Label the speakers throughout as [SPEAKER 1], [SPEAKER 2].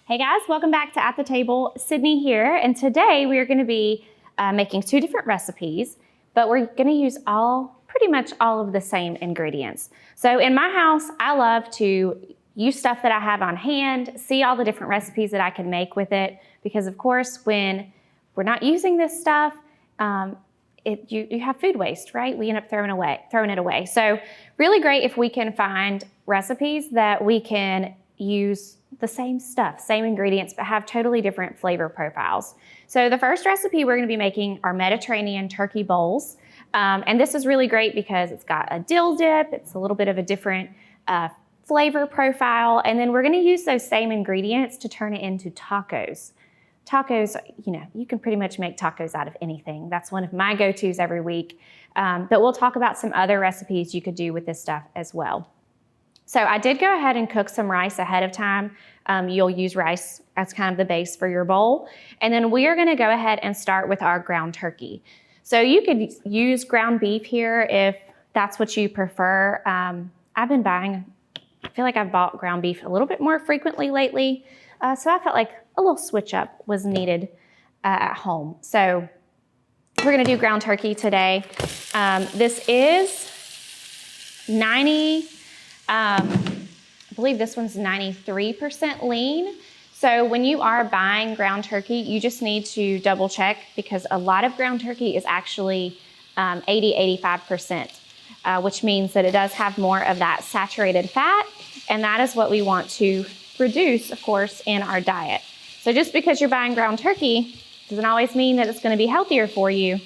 [SPEAKER 1] Hey guys, welcome back to At the Table. Sydney here, and today we are going to be making two different recipes, but we're going to use pretty much all of the same ingredients. So in my house, I love to use stuff that I have on hand, see all the different recipes that I can make with it, because of course when we're not using this stuff, you have food waste, right? We end up throwing it away. So really great if we can find recipes that we can use the same stuff, same ingredients, but have totally different flavor profiles. So the first recipe we're going to be making are Mediterranean turkey bowls. And this is really great because it's got a dill dip. It's a little bit of a different flavor profile. And then we're going to use those same ingredients to turn it into tacos. Tacos, you can pretty much make tacos out of anything. That's one of my go-tos every week. But we'll talk about some other recipes you could do with this stuff as well. So I did go ahead and cook some rice ahead of time. You'll use rice as kind of the base for your bowl. And then we are gonna go ahead and start with our ground turkey. So you could use ground beef here if that's what you prefer. I feel like I've bought ground beef a little bit more frequently lately. So I felt like a little switch up was needed at home. So we're gonna do ground turkey today. This is I believe this one's 93% lean. So when you are buying ground turkey, you just need to double check because a lot of ground turkey is actually 80–85%, which means that it does have more of that saturated fat, and that is what we want to reduce, of course, in our diet. So just because you're buying ground turkey doesn't always mean that it's going to be healthier for you.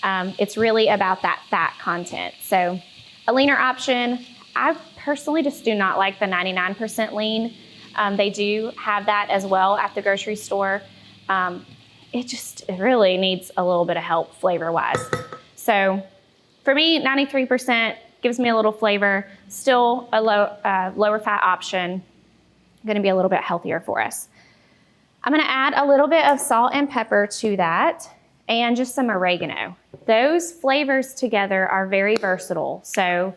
[SPEAKER 1] It's really about that fat content. So a leaner option, I personally just do not like the 99% lean. They do have that as well at the grocery store. It really needs a little bit of help flavor-wise. So for me, 93% gives me a little flavor, still a lower fat option, gonna be a little bit healthier for us. I'm gonna add a little bit of salt and pepper to that and just some oregano. Those flavors together are very versatile. So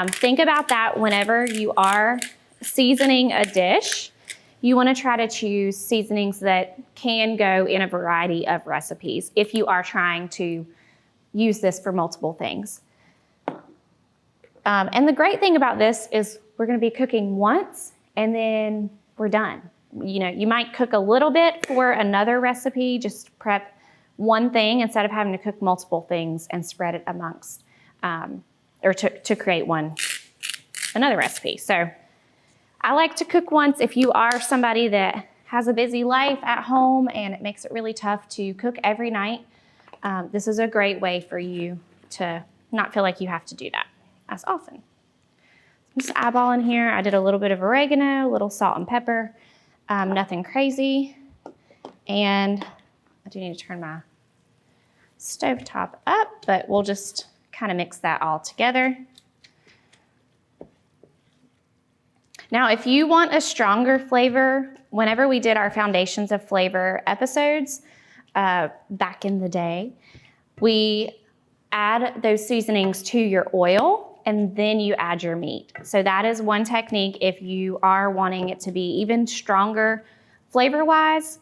[SPEAKER 1] think about that whenever you are seasoning a dish. You want to try to choose seasonings that can go in a variety of recipes if you are trying to use this for multiple things. And the great thing about this is we're going to be cooking once and then we're done. You might cook a little bit for another recipe, just prep one thing instead of having to cook multiple things and spread it amongst or to create another recipe. So I like to cook once. If you are somebody that has a busy life at home and it makes it really tough to cook every night, this is a great way for you to not feel like you have to do that as often. I'm just eyeballing here. I did a little bit of oregano, a little salt and pepper, nothing crazy. And I do need to turn my stovetop up, but we'll just kind of mix that all together. Now, if you want a stronger flavor, whenever we did our Foundations of Flavor episodes back in the day, we add those seasonings to your oil and then you add your meat. So that is one technique if you are wanting it to be even stronger flavor-wise.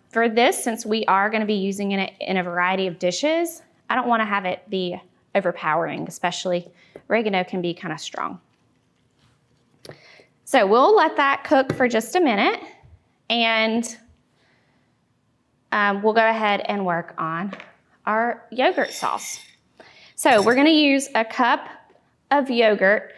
[SPEAKER 1] For this, since we are going to be using it in a variety of dishes, I don't want to have it be overpowering, especially oregano can be kind of strong. So we'll let that cook for just a minute and we'll go ahead and work on our yogurt sauce. So we're going to use a cup of yogurt.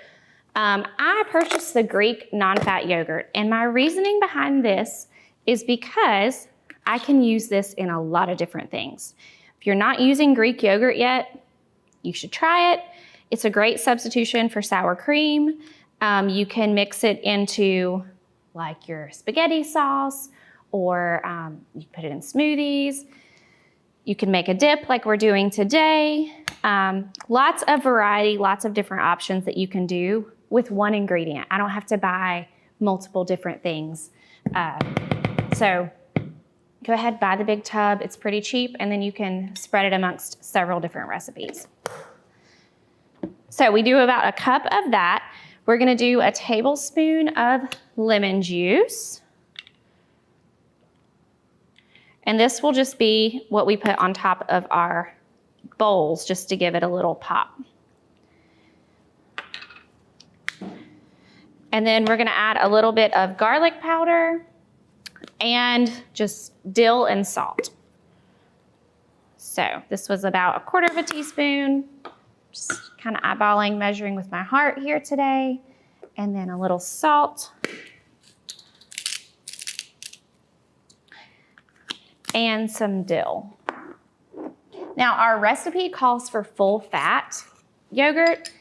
[SPEAKER 1] I purchased the Greek non-fat yogurt, and my reasoning behind this is because I can use this in a lot of different things. If you're not using Greek yogurt yet, you should try it. It's a great substitution for sour cream. You can mix it into like your spaghetti sauce, or you put it in smoothies. You can make a dip like we're doing today. Lots of variety, lots of different options that you can do with one ingredient. I don't have to buy multiple different things. So go ahead, buy the big tub. It's pretty cheap, and then you can spread it amongst several different recipes. So we do about a cup of that. We're gonna do a tablespoon of lemon juice. And this will just be what we put on top of our bowls just to give it a little pop. And then we're gonna add a little bit of garlic powder and just dill and salt. So this was about 1/4 teaspoon, just kind of eyeballing, measuring with my heart here today. And then a little salt. And some dill. Now our recipe calls for full fat yogurt.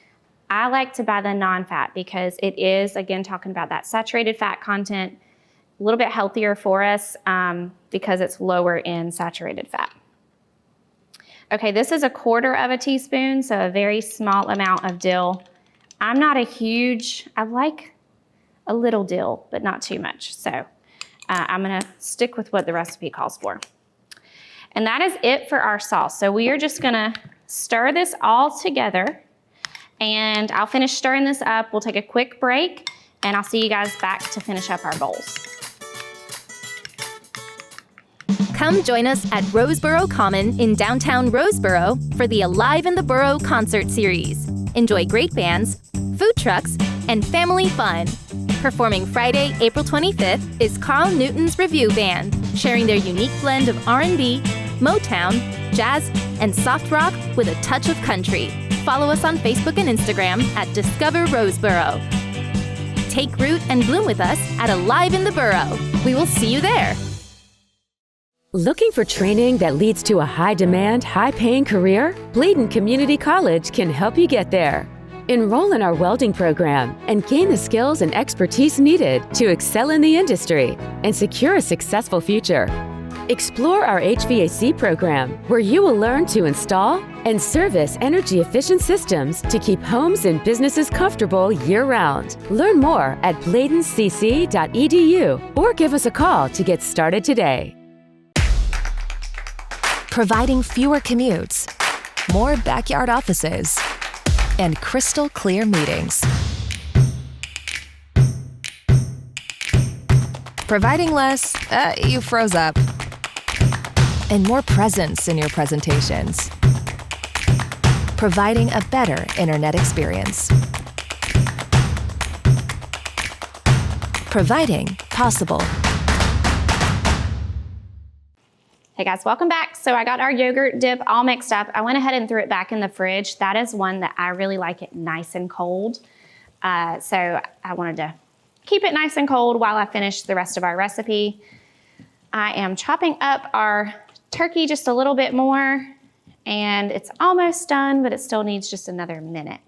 [SPEAKER 1] I like to buy the non-fat because it is, again, talking about that saturated fat content, a little bit healthier for us because it's lower in saturated fat. Okay, this is 1/4 teaspoon, so a very small amount of dill. I'm not a huge, I like a little dill, but not too much. So I'm gonna stick with what the recipe calls for. And that is it for our sauce. So we are just gonna stir this all together, and I'll finish stirring this up. We'll take a quick break, and I'll see you guys back to finish up our bowls.
[SPEAKER 2] Come join us at Roseboro Common in downtown Roseboro for the Alive in the Borough concert series. Enjoy great bands, food trucks, and family fun. Performing Friday, April 25th is Carl Newton's Review Band, sharing their unique blend of R&B, Motown, jazz, and soft rock with a touch of country. Follow us on Facebook and Instagram at Discover Roseboro. Take root and bloom with us at Alive in the Borough. We will see you there.
[SPEAKER 3] Looking for training that leads to a high-demand, high-paying career? Bladen Community College can help you get there. Enroll in our welding program and gain the skills and expertise needed to excel in the industry and secure a successful future. Explore our HVAC program, where you will learn to install and service energy-efficient systems to keep homes and businesses comfortable year-round. Learn more at bladencc.edu or give us a call to get started today.
[SPEAKER 4] Providing fewer commutes, more backyard offices, and crystal clear meetings. Providing less, you froze up, and more presence in your presentations. Providing a better internet experience. Providing possible.
[SPEAKER 1] Hey guys, welcome back. So I got our yogurt dip all mixed up. I went ahead and threw it back in the fridge. That is one that I really like it nice and cold. So I wanted to keep it nice and cold while I finish the rest of our recipe. I am chopping up our turkey just a little bit more, and it's almost done, but it still needs just another minute.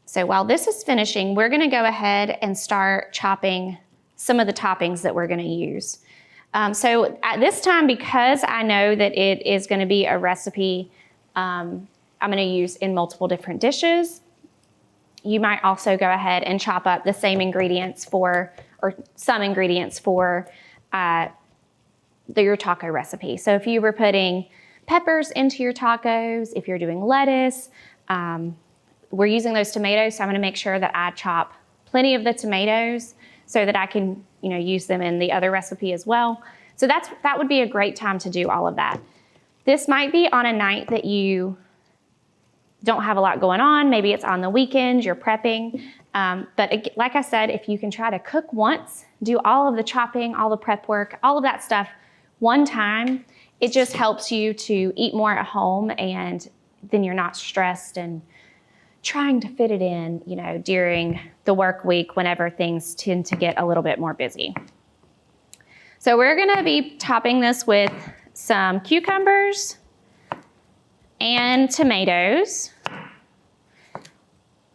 [SPEAKER 1] So while this is finishing, we're gonna go ahead and start chopping some of the toppings that we're gonna use. So at this time, because I know that it is going to be a recipe I'm going to use in multiple different dishes, you might also go ahead and chop up the same ingredients for, or some ingredients for your taco recipe. So if you were putting peppers into your tacos, if you're doing lettuce, we're using those tomatoes, so I'm going to make sure that I chop plenty of the tomatoes so that I can, use them in the other recipe as well. So that would be a great time to do all of that. This might be on a night that you don't have a lot going on. Maybe it's on the weekend, you're prepping. But like I said, if you can try to cook once, do all of the chopping, all the prep work, all of that stuff one time, it just helps you to eat more at home, and then you're not stressed and trying to fit it in, during the work week whenever things tend to get a little bit more busy. So we're gonna be topping this with some cucumbers and tomatoes.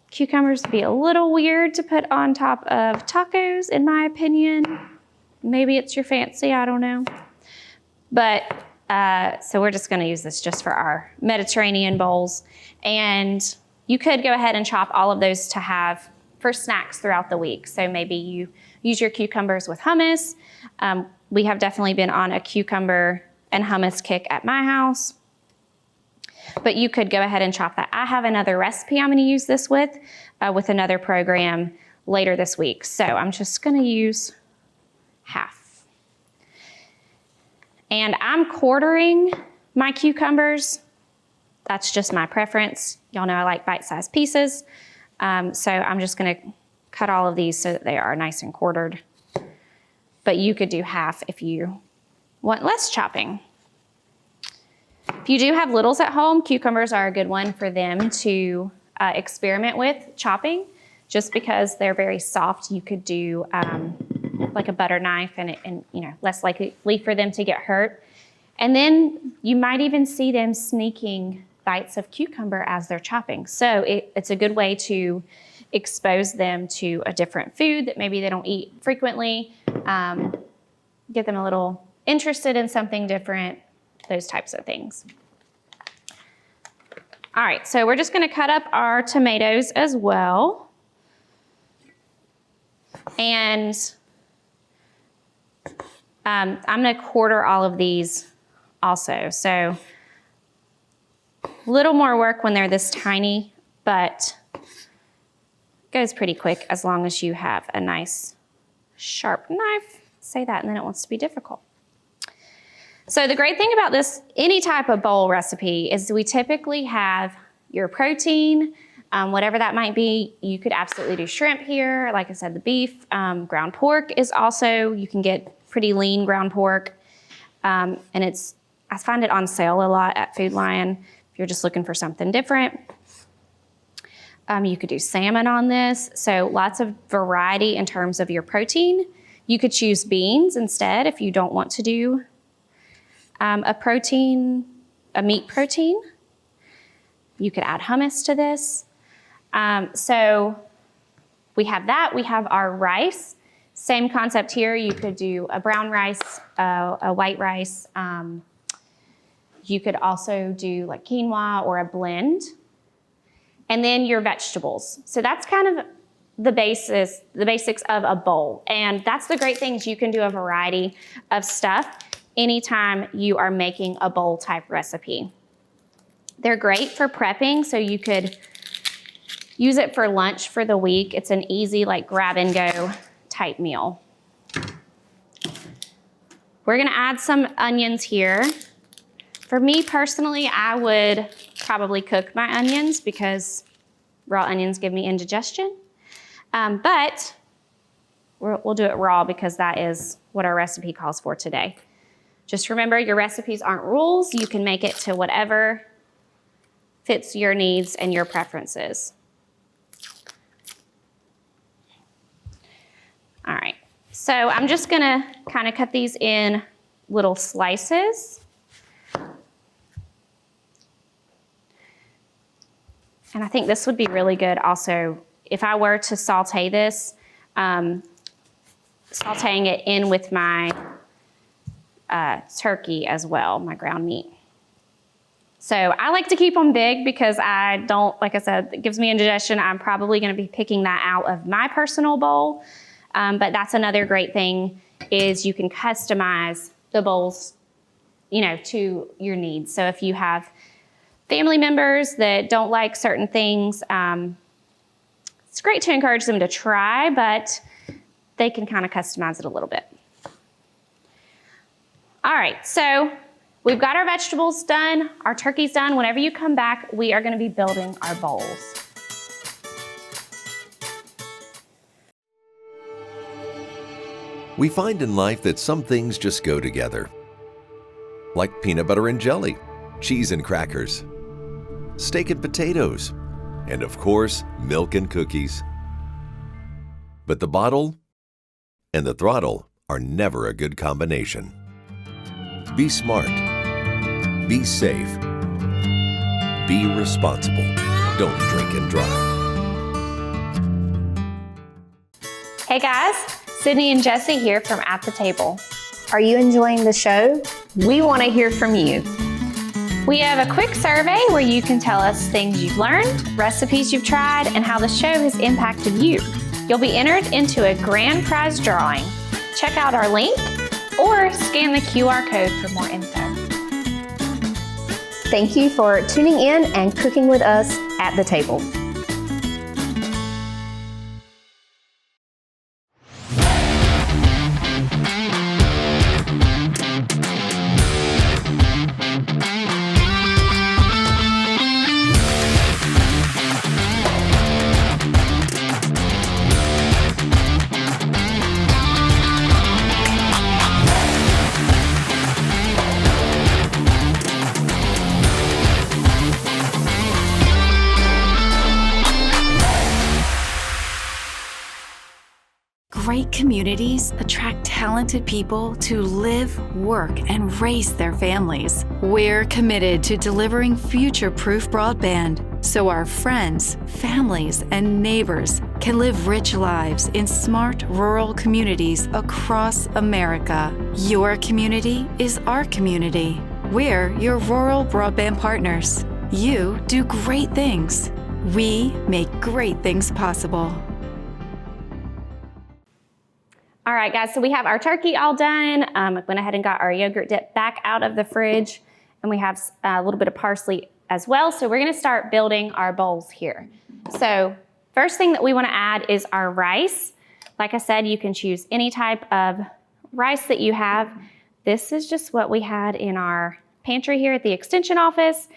[SPEAKER 1] Cucumbers would be a little weird to put on top of tacos, in my opinion. Maybe it's your fancy, I don't know. But so we're just gonna use this just for our Mediterranean bowls. And you could go ahead and chop all of those to have for snacks throughout the week. So maybe you use your cucumbers with hummus. We have definitely been on a cucumber and hummus kick at my house. But you could go ahead and chop that. I have another recipe I'm gonna use this with another program later this week. So I'm just gonna use half. And I'm quartering my cucumbers. That's just my preference. Y'all know I like bite-sized pieces. So I'm just gonna cut all of these so that they are nice and quartered. But you could do half if you want less chopping. If you do have littles at home, cucumbers are a good one for them to experiment with chopping. Just because they're very soft, you could do like a butter knife and you know, less likely for them to get hurt. And then you might even see them sneaking bites of cucumber as they're chopping. So it's a good way to expose them to a different food that maybe they don't eat frequently, get them a little interested in something different, those types of things. All right, so we're just gonna cut up our tomatoes as well. And I'm gonna quarter all of these also. So a little more work when they're this tiny, but it goes pretty quick as long as you have a nice sharp knife. Say that and then it wants to be difficult. So the great thing about this, any type of bowl recipe, is we typically have your protein, whatever that might be. You could absolutely do shrimp here. Like I said, the beef, ground pork is also, you can get pretty lean ground pork. And I find it on sale a lot at Food Lion if you're just looking for something different. You could do salmon on this. So lots of variety in terms of your protein. You could choose beans instead if you don't want to do a meat protein. You could add hummus to this. So we have that. We have our rice. Same concept here. You could do a brown rice, a white rice. You could also do like quinoa or a blend. And then your vegetables. So that's kind of the basics of a bowl. And that's the great thing is you can do a variety of stuff anytime you are making a bowl type recipe. They're great for prepping, so you could use it for lunch for the week. It's an easy like grab and go type meal. We're gonna add some onions here. For me personally, I would probably cook my onions because raw onions give me indigestion. But we'll do it raw because that is what our recipe calls for today. Just remember, your recipes aren't rules. You can make it to whatever fits your needs and your preferences. All right, so I'm just gonna kind of cut these in little slices. And I think this would be really good also if I were to saute this, sauteing it in with my turkey as well, my ground meat. So I like to keep them big because I don't, like I said, it gives me indigestion. I'm probably gonna be picking that out of my personal bowl. But that's another great thing is you can customize the bowls, you know, to your needs. So if you have family members that don't like certain things, it's great to encourage them to try, but they can kind of customize it a little bit. All right, so we've got our vegetables done, our turkey's done. Whenever you come back, we are gonna be building our bowls.
[SPEAKER 5] We find in life that some things just go together. Like peanut butter and jelly, cheese and crackers, steak and potatoes, and of course, milk and cookies. But the bottle and the throttle are never a good combination. Be smart. Be safe. Be responsible. Don't drink and drive.
[SPEAKER 1] Hey guys, Sydney and Jesse here from At the Table.
[SPEAKER 6] Are you enjoying the show? We want to hear from you.
[SPEAKER 1] We have a quick survey where you can tell us things you've learned, recipes you've tried, and how the show has impacted you. You'll be entered into a grand prize drawing. Check out our link or scan the QR code for more info.
[SPEAKER 6] Thank you for tuning in and cooking with us at the table.
[SPEAKER 7] Great communities attract talented people to live, work, and raise their families. We're committed to delivering future-proof broadband so our friends, families, and neighbors can live rich lives in smart rural communities across America. Your community is our community. We're your rural broadband partners. You do great things. We make great things possible.
[SPEAKER 1] All right, guys, so we have our turkey all done. I went ahead and got our yogurt dip back out of the fridge, and we have a little bit of parsley as well. So we're gonna start building our bowls here. So first thing that we wanna add is our rice. Like I said, you can choose any type of rice that you have. This is just what we had in our pantry here at the extension office.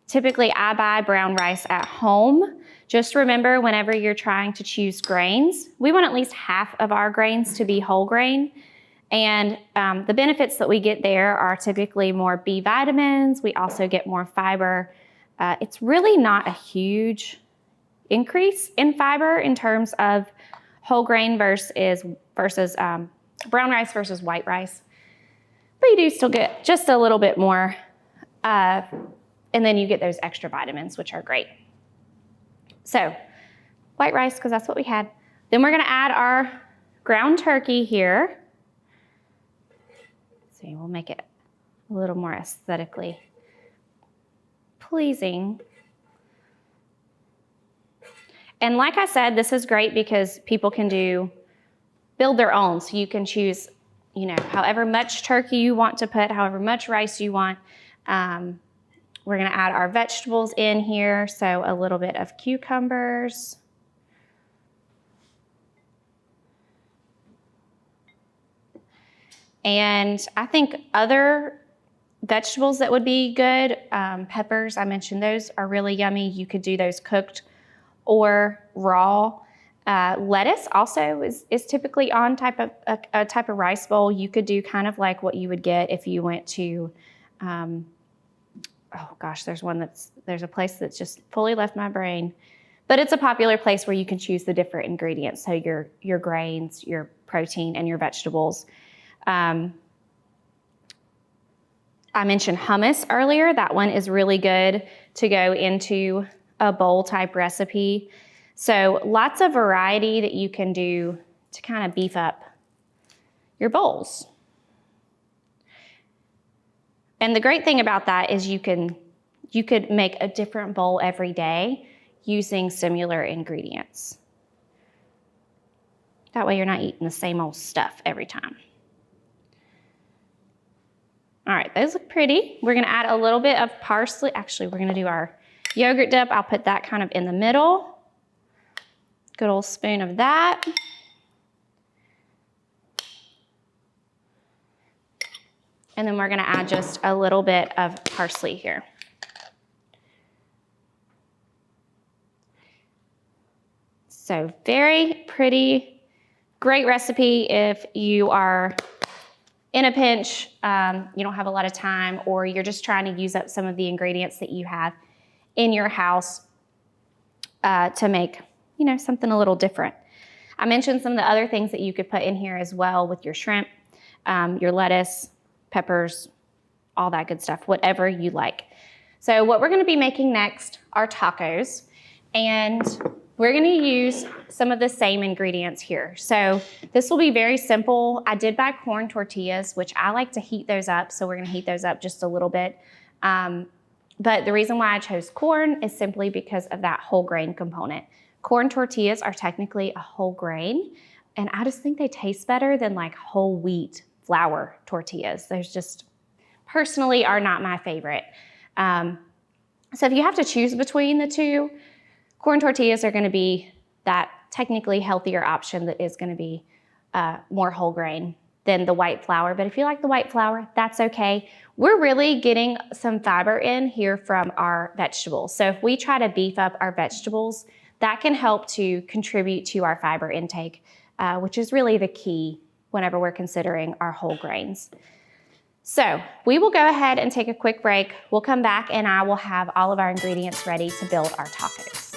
[SPEAKER 1] Typically, I buy brown rice at home. Just remember, whenever you're trying to choose grains, we want at least half of our grains to be whole grain. And the benefits that we get there are typically more B vitamins. We also get more fiber. It's really not a huge increase in fiber in terms of whole grain versus brown rice versus white rice. But you do still get just a little bit more. And then you get those extra vitamins, which are great. So white rice, because that's what we had. Then we're gonna add our ground turkey here. So we'll make it a little more aesthetically pleasing. And like I said, this is great because people can build their own. So you can choose, however much turkey you want to put, however much rice you want. We're gonna add our vegetables in here. So a little bit of cucumbers. And I think other vegetables that would be good, peppers, I mentioned those are really yummy. You could do those cooked or raw. Lettuce also is typically on a type of rice bowl. You could do kind of like what you would get if you went to, oh gosh, there's a place that's just fully left my brain. But it's a popular place where you can choose the different ingredients. So your grains, your protein, and your vegetables. I mentioned hummus earlier. That one is really good to go into a bowl type recipe. So lots of variety that you can do to kind of beef up your bowls. And the great thing about that is you could make a different bowl every day using similar ingredients. That way you're not eating the same old stuff every time. All right, those look pretty. We're gonna add a little bit of parsley. Actually, we're gonna do our yogurt dip. I'll put that kind of in the middle. Good old spoon of that. And then we're gonna add just a little bit of parsley here. So very pretty, great recipe if you are in a pinch, you don't have a lot of time, or you're just trying to use up some of the ingredients that you have in your house to make, something a little different. I mentioned some of the other things that you could put in here as well with your shrimp, your lettuce, peppers, all that good stuff, whatever you like. So what we're gonna be making next are tacos, and we're gonna use some of the same ingredients here. So this will be very simple. I did buy corn tortillas, which I like to heat those up, so we're gonna heat those up just a little bit. But the reason why I chose corn is simply because of that whole grain component. Corn tortillas are technically a whole grain, and I just think they taste better than like whole wheat flour tortillas. Those just personally are not my favorite. So if you have to choose between the two, corn tortillas are gonna be that technically healthier option that is gonna be more whole grain than the white flour. But if you like the white flour, that's okay. We're really getting some fiber in here from our vegetables. So if we try to beef up our vegetables, that can help to contribute to our fiber intake, which is really the key whenever we're considering our whole grains. So we will go ahead and take a quick break. We'll come back and I will have all of our ingredients ready to build our tacos.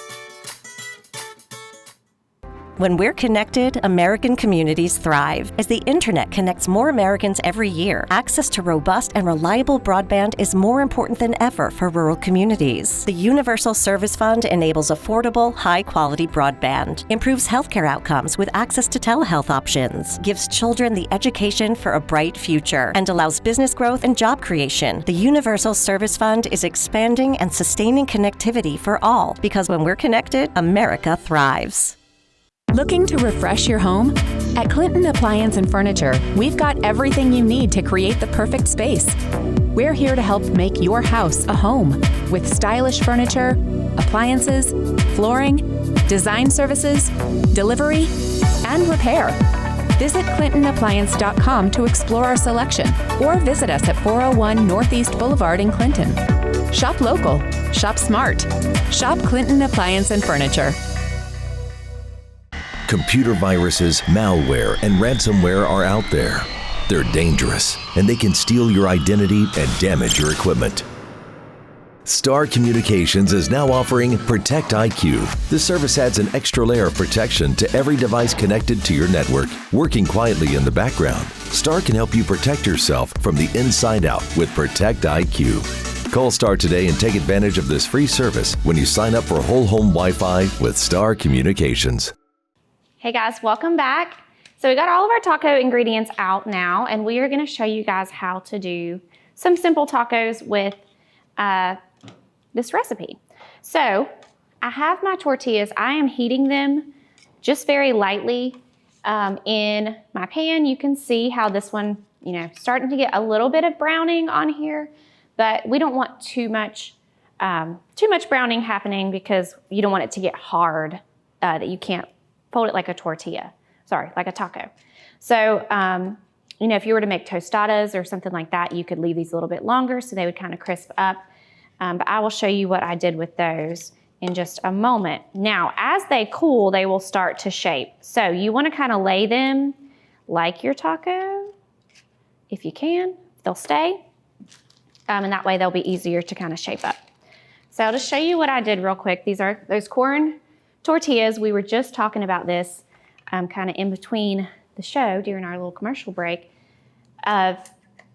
[SPEAKER 8] When we're connected, American communities thrive. As the internet connects more Americans every year, access to robust and reliable broadband is more important than ever for rural communities. The Universal Service Fund enables affordable, high-quality broadband, improves healthcare outcomes with access to telehealth options, gives children the education for a bright future, and allows business growth and job creation. The Universal Service Fund is expanding and sustaining connectivity for all, because when we're connected, America thrives.
[SPEAKER 9] Looking to refresh your home? At Clinton Appliance and Furniture, we've got everything you need to create the perfect space. We're here to help make your house a home with stylish furniture, appliances, flooring, design services, delivery, and repair. Visit ClintonAppliance.com to explore our selection or visit us at 401 Northeast Boulevard in Clinton. Shop local, shop smart, shop Clinton Appliance and Furniture.
[SPEAKER 5] Computer viruses, malware, and ransomware are out there. They're dangerous, and they can steal your identity and damage your equipment. Star Communications is now offering Protect IQ. This service adds an extra layer of protection to every device connected to your network, working quietly in the background. Star can help you protect yourself from the inside out with Protect IQ. Call Star today and take advantage of this free service when you sign up for whole home Wi-Fi with Star Communications.
[SPEAKER 1] Hey guys, welcome back. So we got all of our taco ingredients out now, and we are gonna show you guys how to do some simple tacos with this recipe. So I have my tortillas. I am heating them just very lightly in my pan. You can see how this one, starting to get a little bit of browning on here, but we don't want too much browning happening because you don't want it to get hard that you can't fold it like a like a taco. So, if you were to make tostadas or something like that, you could leave these a little bit longer so they would kind of crisp up. But I will show you what I did with those in just a moment. Now, as they cool, they will start to shape. So you want to kind of lay them like your taco, if you can. They'll stay. And that way they'll be easier to kind of shape up. So I'll just show you what I did real quick. These are those corn tortillas. We were just talking about this kind of in between the show during our little commercial break of,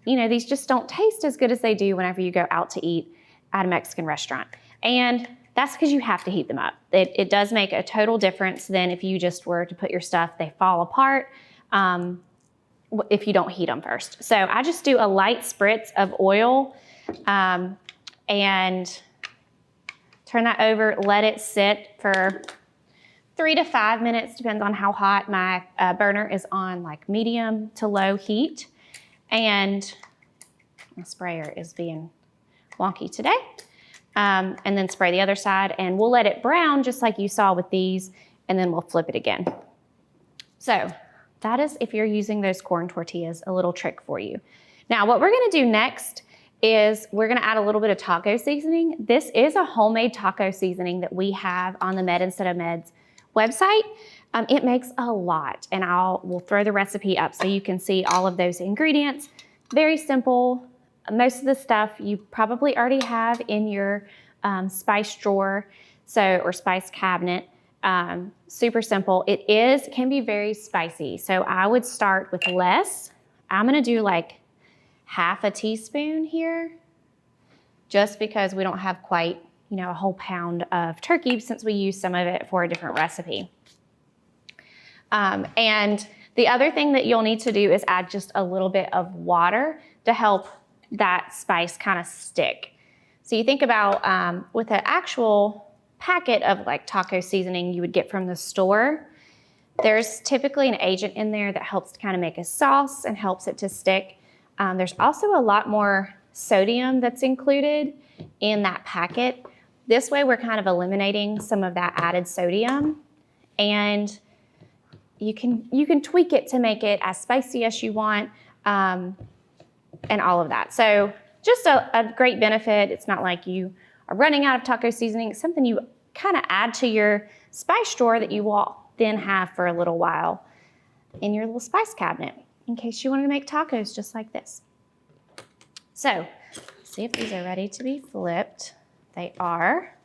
[SPEAKER 1] these just don't taste as good as they do whenever you go out to eat at a Mexican restaurant. And that's because you have to heat them up. It does make a total difference than if you just were to put your stuff, they fall apart if you don't heat them first. So I just do a light spritz of oil and turn that over, let it sit for 3 to 5 minutes, depends on how hot. My burner is on like medium to low heat. And my sprayer is being wonky today. And then spray the other side, and we'll let it brown just like you saw with these, and then we'll flip it again. So that is, if you're using those corn tortillas, a little trick for you. Now what we're gonna do next is we're gonna add a little bit of taco seasoning. This is a homemade taco seasoning that we have on the Med Instead of Meds website. It makes a lot, and we'll throw the recipe up so you can see all of those ingredients. Very simple. Most of the stuff you probably already have in your spice drawer, or spice cabinet. Super simple. It can be very spicy. So I would start with less. I'm gonna do like half a teaspoon here, just because we don't have quite, a whole pound of turkey, since we use some of it for a different recipe. And the other thing that you'll need to do is add just a little bit of water to help that spice kind of stick. So you think about with an actual packet of like taco seasoning you would get from the store, there's typically an agent in there that helps to kind of make a sauce and helps it to stick. There's also a lot more sodium that's included in that packet. This way we're kind of eliminating some of that added sodium, and you can tweak it to make it as spicy as you want, and all of that. So just a great benefit. It's not like you are running out of taco seasoning. It's something you kind of add to your spice drawer that you will then have for a little while in your little spice cabinet in case you wanted to make tacos just like this. So see if these are ready to be flipped. They are.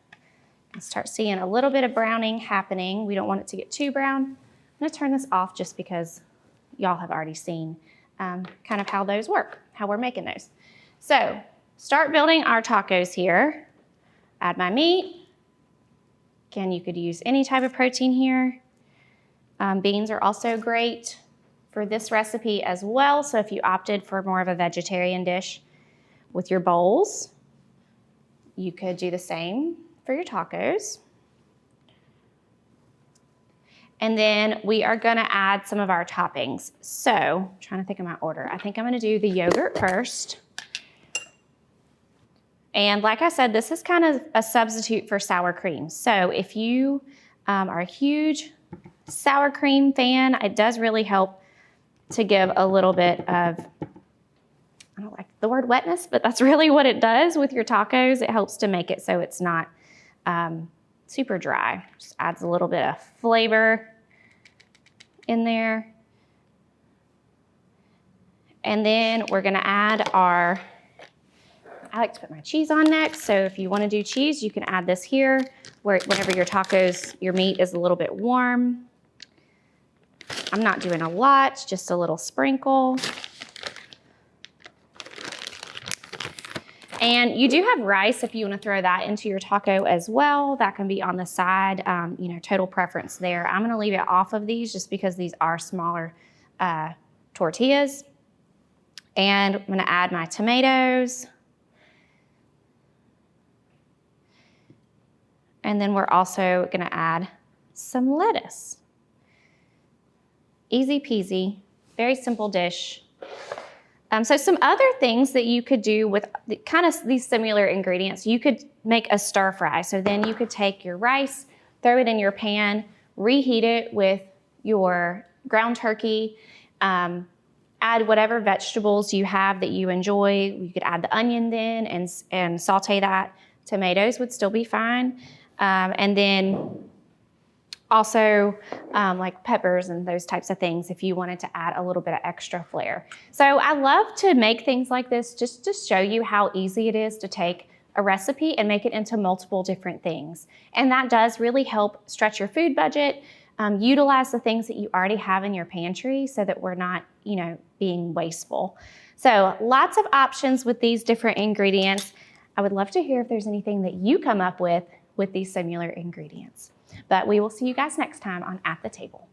[SPEAKER 1] Start seeing a little bit of browning happening. We don't want it to get too brown. going to turn this off just because y'all have already seen kind of how those work, how we're making those. So start building our tacos here. Add my meat. Again, you could use any type of protein here. Beans are also great for this recipe as well. So if you opted for more of a vegetarian dish with your bowls, you could do the same for your tacos. And then we are gonna add some of our toppings. So, I'm trying to think of my order. I think I'm gonna do the yogurt first. And like I said, this is kind of a substitute for sour cream. So if you are a huge sour cream fan, it does really help to give a little bit of, I don't like the word wetness, but that's really what it does with your tacos. It helps to make it so it's not super dry. Just adds a little bit of flavor in there. And then we're gonna add our, I like to put my cheese on next. So if you wanna do cheese, you can add this here whenever your tacos, your meat is a little bit warm. I'm not doing a lot, just a little sprinkle. And you do have rice if you want to throw that into your taco as well. That can be on the side, total preference there. I'm going to leave it off of these just because these are smaller tortillas. And I'm going to add my tomatoes. And then we're also going to add some lettuce. Easy peasy, very simple dish. So some other things that you could do with kind of these similar ingredients, you could make a stir fry. So then you could take your rice, throw it in your pan, reheat it with your ground turkey, add whatever vegetables you have that you enjoy. You could add the onion then and saute that. Tomatoes would still be fine. And then also like peppers and those types of things if you wanted to add a little bit of extra flair. So I love to make things like this just to show you how easy it is to take a recipe and make it into multiple different things. And that does really help stretch your food budget, utilize the things that you already have in your pantry so that we're not, being wasteful. So lots of options with these different ingredients. I would love to hear if there's anything that you come up with these similar ingredients. But we will see you guys next time on At the Table.